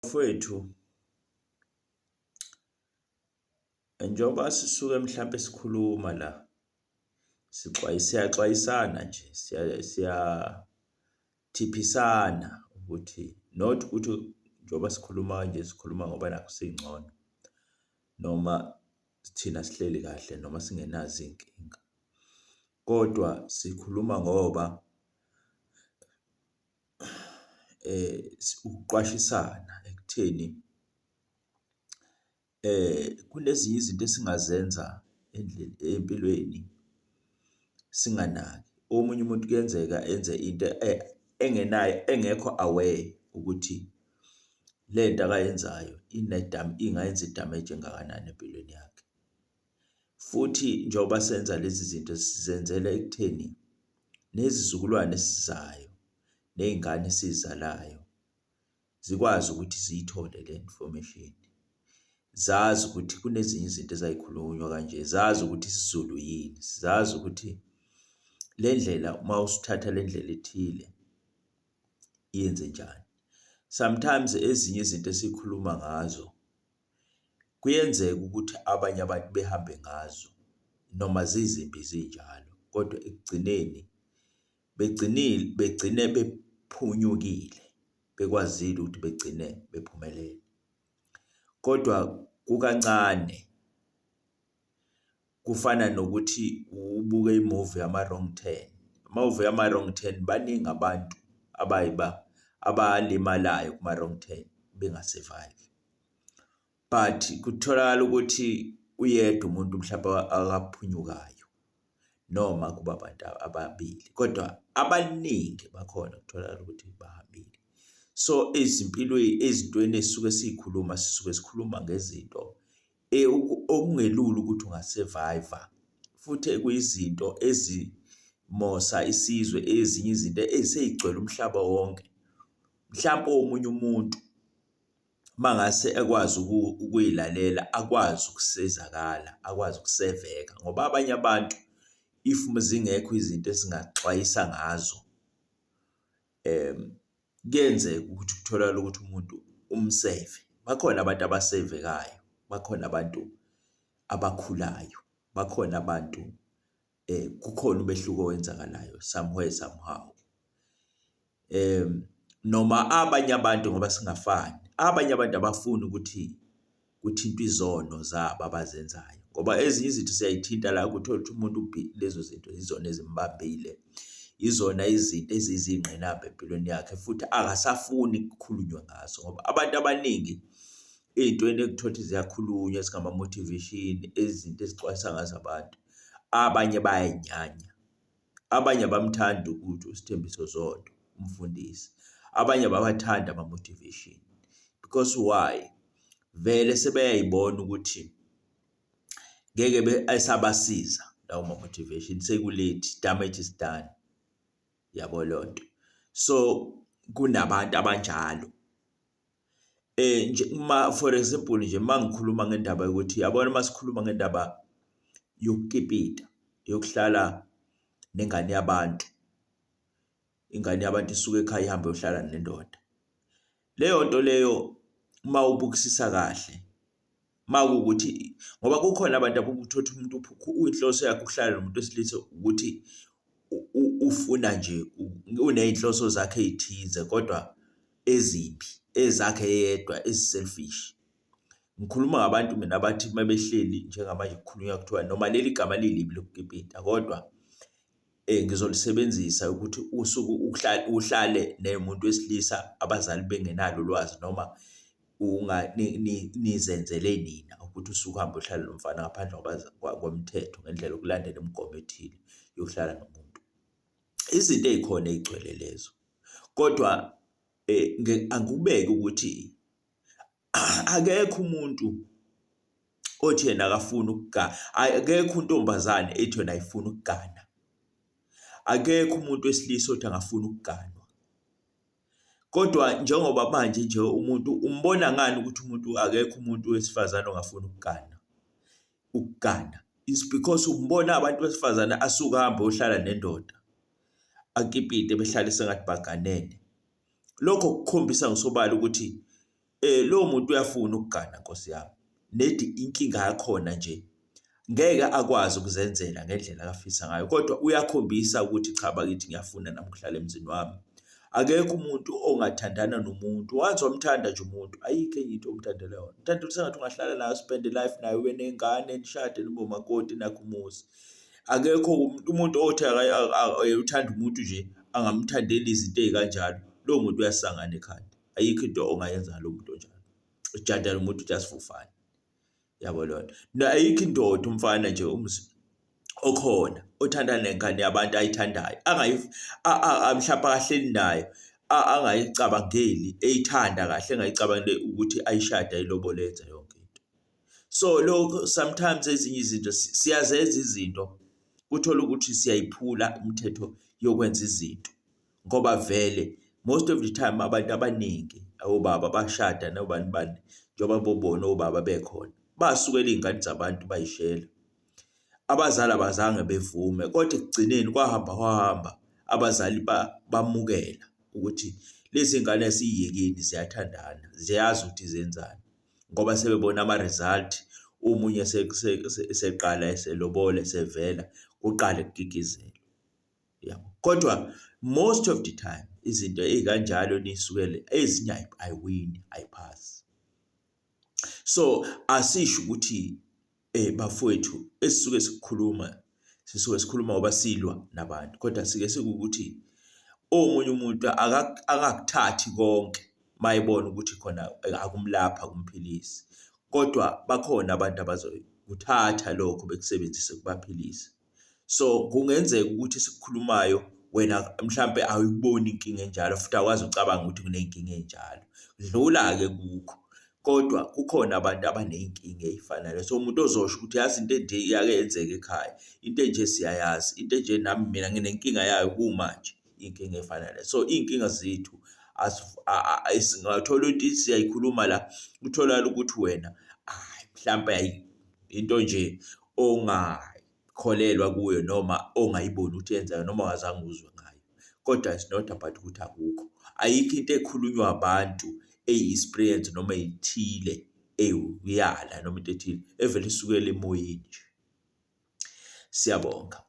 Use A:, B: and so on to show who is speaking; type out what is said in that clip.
A: Mfowethu, njengoba sisuke mhlampe sikhuluma la, siyaxwayisana nje, siyathiphisana ukuthi not ukuthi njengoba sikhuluma kanje sikhuluma ngoba nakho singcono noma thina sihleli kahle noma singenazo inkinga. Kodwa sikhuluma ngoba ukuqwashisana ekutheni kunezinye izinto esingazenza empilweni singanaki. Omunye umuntu kuyenzeka enze into engekho aware ukuthi lento akayenzayo ingayenza idamage engakanani empilweni yakhe. Futhi njengoba senza lezi zinto sizenzela ekutheni nezizukulwane esizayo nezingane esizalayo zikwazi ukuthi ziyithole le information. Zazi ukuthi kunezinye izinto ezayikhulunywa kanje, zazi ukuthi isiZulu yini, zazi ukuthi le ndlela uma usithatha le ndlela ethile yenze njani. Sometimes ezinye izinto esikhuluma ngazo kuyenzeka ukuthi abanye abantu behambe ngazo noma zizimbi zinjalo, kodwa ekugcineni begcine bephunyukile, bekwazile ukuthi begcine bephumelele. Kodwa kukancane kufana nokuthi ubuke imovie yama-wrong turn. Ama-movie yama-wrong turn baningi abantu abalimalayo kuma-wrong turn benga-survive. But kutholakala ukuthi uyedwa umuntu mhlawumbe akaphunyukayo noma kuba abantu ababili, kodwa abaningi bakhona kutholakala ukuthi bahambile. So ezintweni esisuke sikhuluma ngezinto okungelula ukuthi ungasurvive, futhi kuyizinto ezimosa isizwe, ezinye izinto eziseyigcwele umhlaba wonke. Mhlawumbe omunye umuntu mangase ekwazi ukuyilalela, akwazi ukusizakala, akwazi ukuseveka, ngoba abanye abantu if zingekho izinto esingaxwayisa ngazo, kuyenzeka ukuthi kutholakala ukuthi umuntu umseve. Bakhona abantu abasevekayo, bakhona abantu abakhulayo, bakhona abantu kukhona umehluko owenzakalayo somewhere somehow. Noma abanye abantu ngoba singafani, abanye abantu abafuni ukuthi kuthintwe izono zabo abazenzayo, ngoba ezinye izinto siyayithinta la ukuthola ukuthi umuntu lezo zinto izona ezimbambile, izona izinto ezizingqinamba empilweni yakhe, futhi akasafuni kukhulunywe ngazo. Ngoba abantu abaningi ey'ntweni ekuthola ukuthi ziyakhulunywa ezingama-motivation, izinto ezixwayisa ngazo abantu, abanye bayayinyanya, abanye abamthandi ukuthi uSthembiso Zondo umfundisi, abanye bawathanda ama-motivation. Because why? Vele sebeyayibona ukuthi ngeke esabasiza lawo ma-motivation, sekulate, damage is done. Yabo lonto. So kunabantu abanjalo. Nje for example nje mangikhuluma ngendaba yokuthi yabona masikhuluma ngendaba yokukipita, yokuhlala nengane yabantu. Ingane yabantu isuke ekhaya ihambe yohlala nendoda. Leyo nto leyo mawubukisisa kahle, mawukuthi ngoba kukhona abantu abukuthothi umuntu inhloso yakhe ukuhlala nomuntu wesilisa ukuthi ufuna nje uney'nhloso zakhe ezithize kodwa ezimbi, ezakhe yedwa ezi-selfish. Ngikhuluma ngabantu mina abathi mabehleli njengamanje kukhulunywa kuthiwa noma leli gama lilibi lokukipita, kodwa ngizolisebenzisa ukuthi usuku uhlale nemuntu wesilisa abazali bengenalo ulwazi noma nizenzele nina ukuthi usuke uhambe uhlale nomfana ngaphandle komthetho ngendlela yokulandela imigomo ethile yokuhlala nomuntu. Izinto ey'khona ey'gcwele lezo, kodwa angikubeki ukuthi akekho umuntu othi yena akafuna ukugana, akekho untombazane ethi yona ayifuna ukugana, akekho umuntu wesilisa othi angafuna ukuganwa. Kodwa njengoba manje nje umuntu umbona ngani ukuthi umuntu akekho umuntu wesifazane ongafuna ukugana? It's because umbona abantu besifazane asuke ahambe ohlala nendoda, akipite behlale sengathi baganene. Lokho kukhombisa ngisobala ukuthi Lo muntu uyafuna ukugana Nkosi yami. Nedi inkinga yakhona nje ngeke akwazi ukuzenzela ngendlela akafisa ngayo, kodwa uyakhombisa ukuthi cha bakithi ngiyafuna nami ukuhlala emzini wami. Akekho umuntu ongathandana nomuntu. Once wamthanda nje umuntu, ayikho enye into omthandela yona. Uthanda sengathi ungahlala naye, spend life naye, ube nengane, nishade nibe umakoti nakho umuzi. Akekho umuntu othi uthanda umuntu nje angamthandeli izinto ey'kanjalo. Lo muntu uyasangana ekhanda. Ayikho into ongayenza ngalo muntu onjalo. Ujadela umuntu just for fun. Yabo lona. Ayikho indoda umfana nje okhona othandana nengane yabantu ayithandayo, mhlawumbe akahleli nayo, angayicabangeli, eyithanda kahle, engayicabangeli ukuthi ayishada ayilobolenza yonke into. So lokho sometimes ezinye izinto siyazenza izinto uthola ukuthi siyayiphula imithetho yokwenza izinto ngoba vele most of the time abantu abaningi obaba bashada nobani bani njengoba bobona obaba bekhona basukela iy'ngane zabantu bayishela. Abazali abazange bevume, kodwa ekugcineni kwahamba abazali bamukela ukuthi lezi ngane esiyiyekile ziyathandana, ziyazi ukuthi zenzani ngoba sebebona ama-result. Omunye seqala eselobola esevela kuqale kugigizela. Yabo. Kodwa most of the time izinto ey'kanjalo nisukele ezinye ayiwini, ayiphasi. So asisho ukuthi bafowethu esisuke sikhuluma ngoba silwa nabantu, kodwa sike sikukuthi omunye umuntu angakuthathi konke mayibona ukuthi khona akumlapha kumphilisi, kodwa bakhona abantu abazokuthatha lokho bekusebenzise kubaphilisa. So kungenzeka ukuthi sikukhulumayo wena mhlambe awuyiboni inkinga enjalo futhi akwazi ucabanga ukuthi kuney'nkinga ey'njalo. Dlula-ke kukho. Kodwa kukhona abantu abaney'nkinga ey'fanayo. So umuntu ozosho ukuthi yazi into enje iyake yenzeka ekhaya, into enje siyayazi, into enje nami mina nginenkinga yayo kumanje, inkinga efanayo. So iy'nkinga zethu singathola ukuthi siyayikhuluma la, utholakala ukuthi wena mhlampe into nje ongakholelwa kuyo noma ongayiboni ukuthi yenzayo noma ongazange uzwe ngayo. Kodwa it's not about ukuthi akukho. Ayikho into ekhulunywa abantu eyi-experience noma ey'thile ey'yala noma into ethile evele isukela emoyeni nje. Siyabonga.